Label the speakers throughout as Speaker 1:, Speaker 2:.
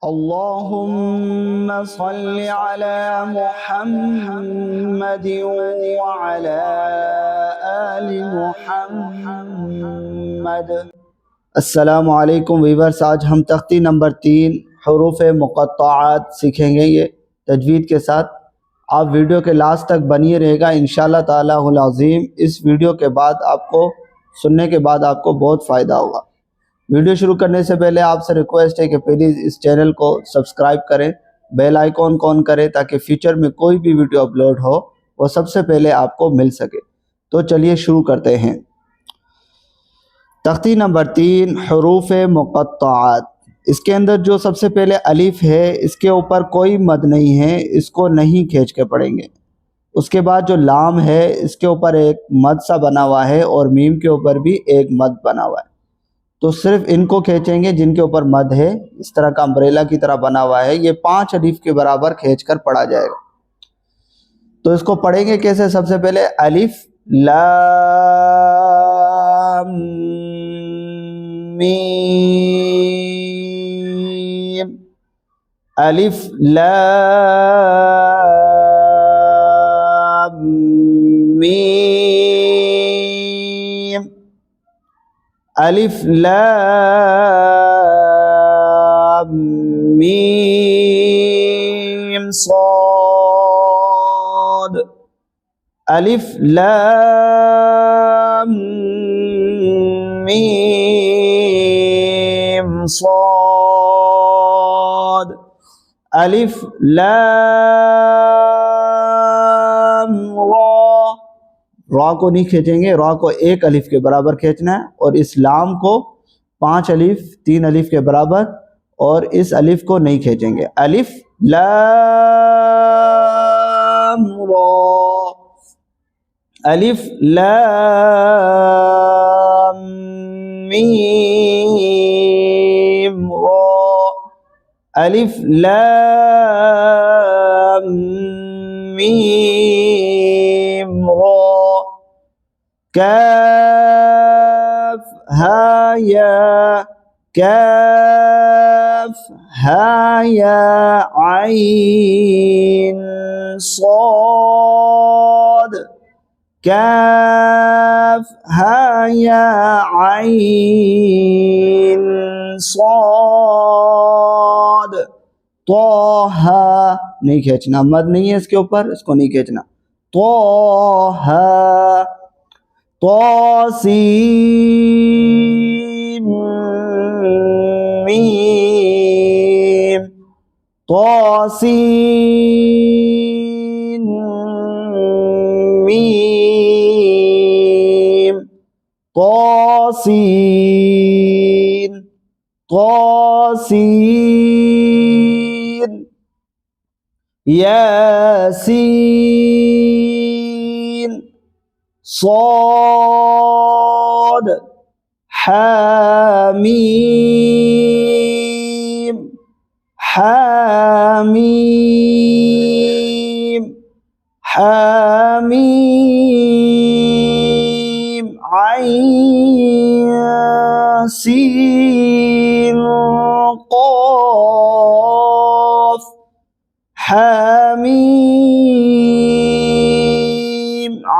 Speaker 1: अल्लाहुम्मा सल्लि अला मुहम्मद व अला आलि मुहम्मद। अस्सलामु अलैकुम वीवर्स, आज हम तख्ती नंबर 3 हुरूफ मुक़त्तआत सीखेंगे ये तजवीद के साथ। आप वीडियो के लास्ट तक बनिए रहेगा इंशाअल्लाह ताला हुल अज़ीम। इस वीडियो के बाद आपको सुनने के बाद आपको बहुत फ़ायदा होगा। वीडियो शुरू करने से पहले आपसे रिक्वेस्ट है कि प्लीज़ इस चैनल को सब्सक्राइब करें, बेल आइकॉन ऑन करें ताकि फ्यूचर में कोई भी वीडियो अपलोड हो वो सबसे पहले आपको मिल सके। तो चलिए शुरू करते हैं। तख्ती नंबर 3 हुरूफ मुक़त्तआत। इसके अंदर जो सबसे पहले अलिफ है, इसके ऊपर कोई मद नहीं है, इसको नहीं खींच के पढ़ेंगे। उसके बाद जो लाम है, इसके ऊपर एक मद सा बना हुआ है और मीम के ऊपर भी एक मद बना हुआ है, तो सिर्फ इनको खींचेंगे जिनके ऊपर मद है। इस तरह का अम्ब्रेला की तरह बना हुआ है, ये 5 अलिफ के बराबर खींचकर पढ़ा जाएगा। तो इसको पढ़ेंगे कैसे? सबसे पहले अलिफ लाम मीम, अलिफ लाम मीम, अलिफ लाम मीम साद, अलिफ लाम मीम साद, अलिफ लाम रा को नहीं खींचेंगे, रा को एक अलिफ के बराबर खींचना है और इस लाम को 5 अलिफ 3 अलिफ के बराबर, और इस अलिफ को नहीं खींचेंगे। अलिफ लाम रा, अलिफ लाम मीम रा, अलिफ लाम मीम रा, काफ हा या, काफ हा या आइन साद, काफ हा या आइन साद, तोहा नहीं खींचना, मद नहीं है इसके ऊपर, इसको नहीं खींचना। तोहा, तोसीन मीम, तोसीन मीम, तोसीन, तोसीन, यासीन साद, हामीम, हामीम, हामीम, आइन सीन क़ाफ, हामीम,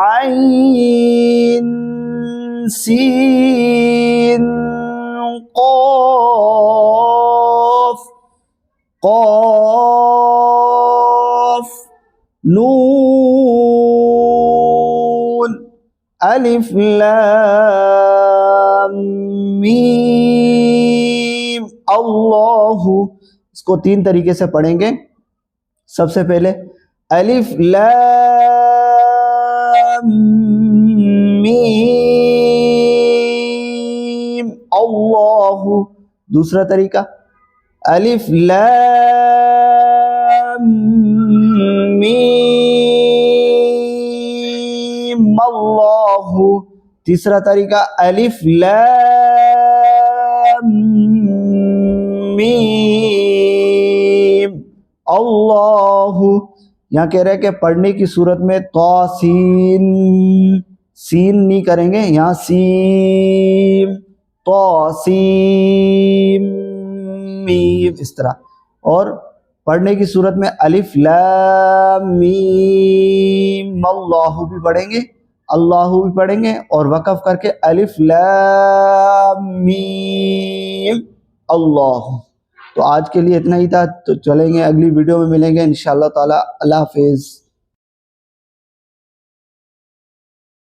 Speaker 1: आइन सीन क़ाफ, क़ाफ, नून, अलिफ लाम मीम अल्लाहु। इसको 3 तरीके से पढ़ेंगे। सबसे पहले अलिफ लाम मीम अल्लाहु। दूसरा तरीका अलिफ लाम मीम अल्लाहु। तीसरा तरीका अलिफ लाम मीम अल्लाहु। यहाँ कह रहे हैं कि पढ़ने की सूरत में तौसीन, सीन नहीं करेंगे, यहाँ सीम, तौसीम मीम, इस तरह। और पढ़ने की सूरत में अलिफ लाम मीम अल्लाहु भी पढ़ेंगे, अल्लाहु भी पढ़ेंगे और वक़फ़ करके अलिफ लाम मीम अल्लाह। तो आज के लिए इतना ही था, तो चलेंगे अगली वीडियो में मिलेंगे इंशाअल्लाह ताला। अल्लाह हाफ़िज़।